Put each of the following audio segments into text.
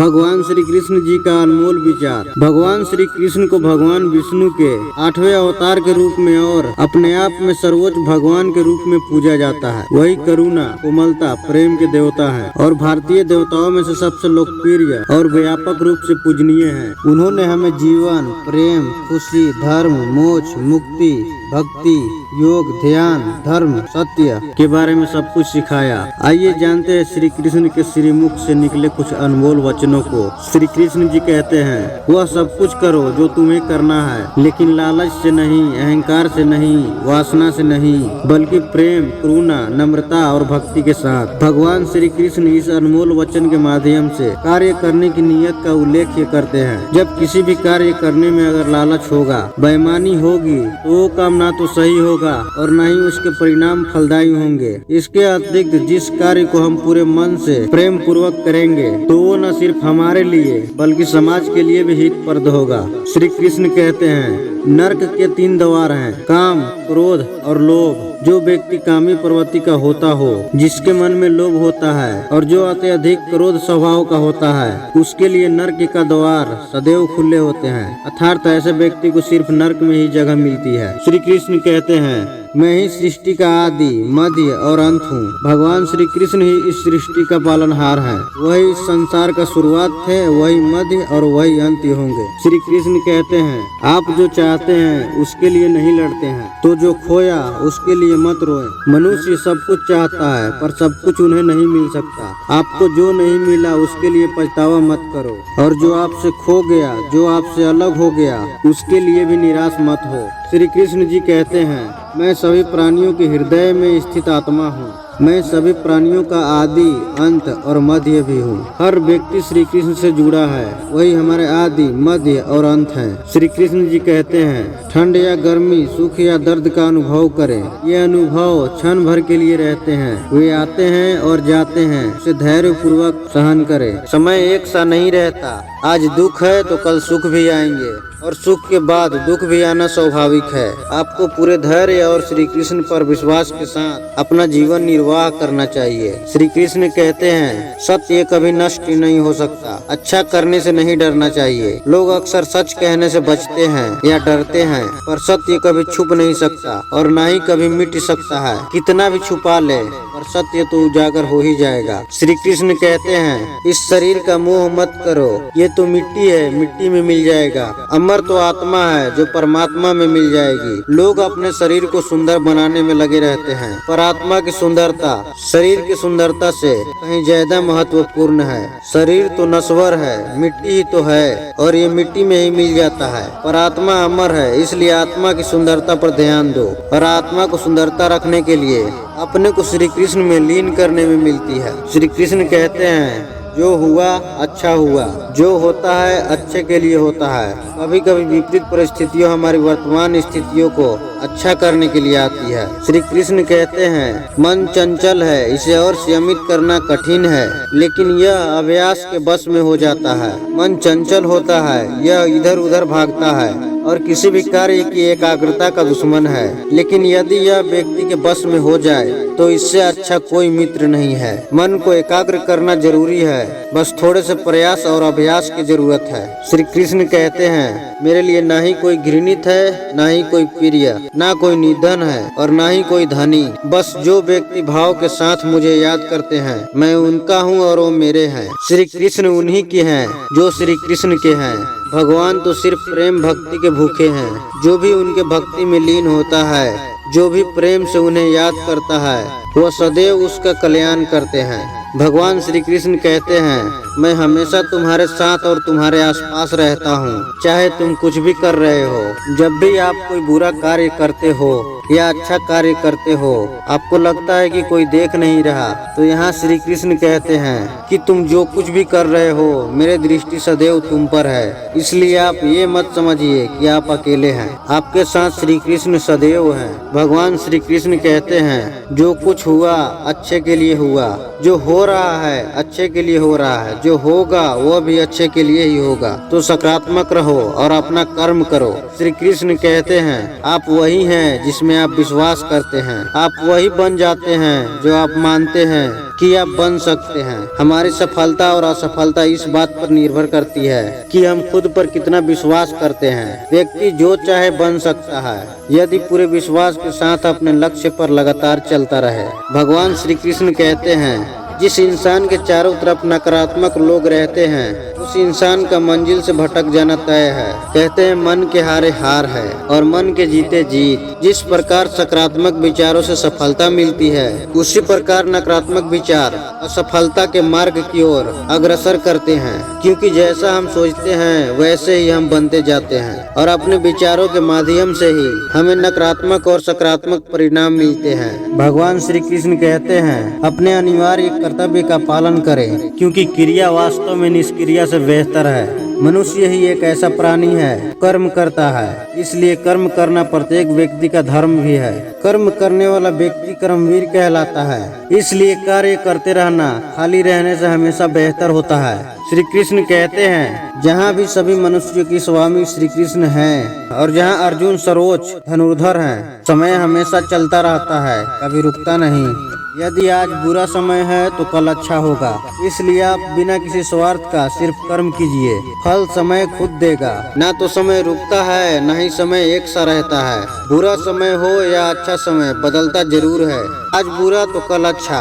भगवान श्री कृष्ण जी का अनमोल विचार। भगवान श्री कृष्ण को भगवान विष्णु के 8वें अवतार के रूप में और अपने आप में सर्वोच्च भगवान के रूप में पूजा जाता है। वही करुणा, कोमलता, प्रेम के देवता हैं और भारतीय देवताओं में से सबसे लोकप्रिय और व्यापक रूप से पूजनीय हैं। उन्होंने हमें जीवन, प्रेम, खुशी, धर्म, मोक्ष, मुक्ति, भक्ति, योग, ध्यान, धर्म, सत्य के बारे में सब कुछ सिखाया। आइए जानते हैं श्री कृष्ण के श्रीमुख से निकले कुछ अनमोल वचनों को। श्री कृष्ण जी कहते हैं, वह सब कुछ करो जो तुम्हें करना है, लेकिन लालच से नहीं, अहंकार से नहीं, वासना से नहीं, बल्कि प्रेम, करुणा, नम्रता और भक्ति के साथ। भगवान श्री कृष्ण इस अनमोल वचन के माध्यम से कार्य करने की नीयत का उल्लेख करते हैं। जब किसी भी कार्य करने में अगर लालच होगा, बेईमानी होगी, तो वो काम ना तो सही होगा और न ही उसके परिणाम फलदायी होंगे। इसके अतिरिक्त जिस कार्य को हम पूरे मन से प्रेम पूर्वक करेंगे, तो वो न सिर्फ हमारे लिए बल्कि समाज के लिए भी हितप्रद होगा। श्री कृष्ण कहते हैं, नरक के 3 द्वार हैं, काम, क्रोध और लोभ। जो व्यक्ति कामी प्रवृत्ति का होता हो, जिसके मन में लोभ होता है और जो अत्यधिक क्रोध स्वभाव का होता है, उसके लिए नरक का द्वार सदैव खुले होते हैं। अर्थात ऐसे व्यक्ति को सिर्फ नरक में ही जगह मिलती है। श्री कृष्ण कहते हैं, मैं ही सृष्टि का आदि, मध्य और अंत हूँ। भगवान श्री कृष्ण ही इस सृष्टि का पालनहार है। वही इस संसार का शुरुआत थे, वही मध्य और वही अंत होंगे। श्री कृष्ण कहते हैं, आप जो चाहते हैं उसके लिए नहीं लड़ते हैं, तो जो खोया उसके लिए मत रोए। मनुष्य सब कुछ चाहता है, पर सब कुछ उन्हें नहीं मिल सकता। आपको जो नहीं मिला उसके लिए पछतावा मत करो, और जो आपसे खो गया, जो आपसे अलग हो गया, उसके लिए भी निराश मत हो। श्री कृष्ण जी कहते हैं, मैं सभी प्राणियों के हृदय में स्थित आत्मा हूँ। मैं सभी प्राणियों का आदि, अंत और मध्य भी हूँ। हर व्यक्ति श्री कृष्ण से जुड़ा है, वही हमारे आदि, मध्य और अंत हैं। श्री कृष्ण जी कहते हैं, ठंड या गर्मी, सुख या दर्द का अनुभव करें। ये अनुभव क्षण भर के लिए रहते हैं, वे आते हैं और जाते हैं। उसे धैर्य पूर्वक सहन करें। समय एक सा नहीं रहता। आज दुख है तो कल सुख भी आएंगे, और सुख के बाद दुख भी आना स्वाभाविक है। आपको पूरे धैर्य और श्री कृष्ण पर विश्वास के साथ अपना जीवन निर्वाह करना चाहिए। श्री कृष्ण कहते हैं, सत्य कभी नष्ट नहीं हो सकता। अच्छा करने से नहीं डरना चाहिए। लोग अक्सर सच कहने से बचते हैं या डरते हैं, पर सत्य कभी छुप नहीं सकता और न ही कभी मिट सकता है। कितना भी छुपा ले, पर सत्य तो उजागर हो ही जाएगा। श्री कृष्ण कहते हैं, इस शरीर का मोह मत करो। ये तो मिट्टी है, मिट्टी में मिल जाएगा। अमर तो आत्मा है, जो परमात्मा में मिल जाएगी। लोग अपने शरीर को सुंदर बनाने में लगे रहते हैं, पर आत्मा की सुंदरता शरीर की सुंदरता से कहीं ज्यादा महत्वपूर्ण है। शरीर तो नश्वर है, मिट्टी ही तो है, और ये मिट्टी में ही मिल जाता है, पर आत्मा अमर है। इसलिए आत्मा की सुंदरता पर ध्यान दो, और आत्मा को सुंदरता रखने के लिए अपने को श्री कृष्ण में लीन करने में मिलती है। श्री कृष्ण कहते हैं, जो हुआ अच्छा हुआ, जो होता है अच्छे के लिए होता है। कभी कभी विपरीत परिस्थितियों हमारी वर्तमान स्थितियों को अच्छा करने के लिए आती है। श्री कृष्ण कहते हैं, मन चंचल है, इसे और संयमित करना कठिन है, लेकिन यह अभ्यास के बस में हो जाता है। मन चंचल होता है, यह इधर उधर भागता है और किसी भी कार्य की एकाग्रता का दुश्मन है, लेकिन यदि यह व्यक्ति के बस में हो जाए तो इससे अच्छा कोई मित्र नहीं है। मन को एकाग्र करना जरूरी है, बस थोड़े से प्रयास और अभ्यास की जरूरत है। श्री कृष्ण कहते हैं, मेरे लिए ना ही कोई घृणित है, ना ही कोई प्रिय, ना कोई निधन है और ना ही कोई धनी। बस जो व्यक्ति भाव के साथ मुझे याद करते हैं, मैं उनका हूँ और वो मेरे हैं। श्री कृष्ण उन्हीं के हैं जो श्री कृष्ण के हैं। भगवान तो सिर्फ प्रेम भक्ति के भूखे हैं। जो भी उनके भक्ति में लीन होता है, जो भी प्रेम से उन्हें याद करता है, वह सदैव उसका कल्याण करते हैं। भगवान श्री कृष्ण कहते हैं, मैं हमेशा तुम्हारे साथ और तुम्हारे आसपास रहता हूँ, चाहे तुम कुछ भी कर रहे हो। जब भी आप कोई बुरा कार्य करते हो या अच्छा कार्य करते हो, आपको लगता है कि कोई देख नहीं रहा, तो यहाँ श्री कृष्ण कहते हैं कि तुम जो कुछ भी कर रहे हो, मेरे दृष्टि सदैव तुम पर है। इसलिए आप ये मत समझिए कि आप अकेले हैं, आपके साथ श्री कृष्ण सदैव हैं। भगवान श्री कृष्ण कहते हैं, जो कुछ हुआ अच्छे के लिए हुआ, जो हो रहा है अच्छे के लिए हो रहा है, जो होगा वह भी अच्छे के लिए ही होगा। तो सकारात्मक रहो और अपना कर्म करो। श्री कृष्ण कहते हैं, आप वही हैं जिसमें आप विश्वास करते हैं। आप वही बन जाते हैं जो आप मानते हैं कि आप बन सकते हैं। हमारी सफलता और असफलता इस बात पर निर्भर करती है कि हम खुद पर कितना विश्वास करते हैं। व्यक्ति जो चाहे बन सकता है यदि पूरे विश्वास के साथ अपने लक्ष्य पर लगातार चलता रहे। भगवान श्री कृष्ण कहते हैं, जिस इंसान के चारों तरफ नकारात्मक लोग रहते हैं उस इंसान का मंजिल से भटक जाना तय है। कहते हैं मन के हारे हार है और मन के जीते जीत। जिस प्रकार सकारात्मक विचारों से सफलता मिलती है उसी प्रकार नकारात्मक विचार असफलता के मार्ग की ओर अग्रसर करते हैं, क्योंकि जैसा हम सोचते हैं वैसे ही हम बनते जाते हैं और अपने विचारों के माध्यम से ही हमें नकारात्मक और सकारात्मक परिणाम मिलते हैं। भगवान श्री कृष्ण कहते हैं, अपने अनिवार्य कर्तव्य का पालन करें, क्योंकि क्रिया वास्तव में निष्क्रिया से बेहतर है। मनुष्य ही एक ऐसा प्राणी है कर्म करता है, इसलिए कर्म करना प्रत्येक व्यक्ति का धर्म भी है। कर्म करने वाला व्यक्ति कर्मवीर कहलाता है, इसलिए कार्य करते रहना खाली रहने से हमेशा बेहतर होता है। श्री कृष्ण कहते हैं, जहाँ भी सभी मनुष्यों की स्वामी श्री कृष्ण हैं और जहाँ अर्जुन सर्वोच्च धनुर्धर हैं, समय हमेशा चलता रहता है, कभी रुकता नहीं। यदि आज बुरा समय है तो कल अच्छा होगा, इसलिए आप बिना किसी स्वार्थ का सिर्फ कर्म कीजिए। फल समय खुद देगा। ना तो समय रुकता है न ही समय एक सा रहता है। बुरा समय हो या अच्छा समय बदलता जरूर है। आज बुरा तो कल अच्छा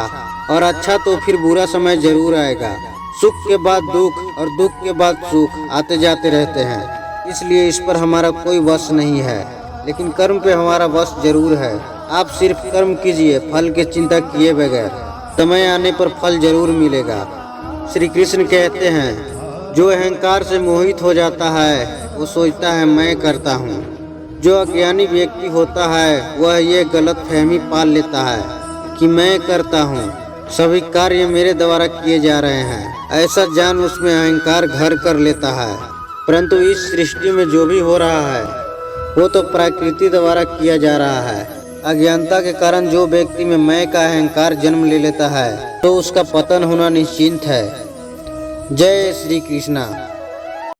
और अच्छा तो फिर बुरा समय जरूर आएगा। सुख के बाद दुख और दुख के बाद सुख आते जाते रहते हैं, इसलिए इस पर हमारा कोई वश नहीं है, लेकिन कर्म पे हमारा वश जरूर है। आप सिर्फ कर्म कीजिए, फल की चिंता किए बगैर। समय आने पर फल जरूर मिलेगा। श्री कृष्ण कहते हैं, जो अहंकार से मोहित हो जाता है वो सोचता है मैं करता हूँ। जो अज्ञानी व्यक्ति होता है वह ये गलतफहमी पाल लेता है कि मैं करता हूँ, सभी कार्य मेरे द्वारा किए जा रहे हैं। ऐसा जान उसमें अहंकार घर कर लेता है। परंतु इस सृष्टि में जो भी हो रहा है वो तो प्रकृति द्वारा किया जा रहा है। अज्ञानता के कारण जो व्यक्ति में मैं का अहंकार जन्म ले लेता है तो उसका पतन होना निश्चिंत है। जय श्री कृष्णा।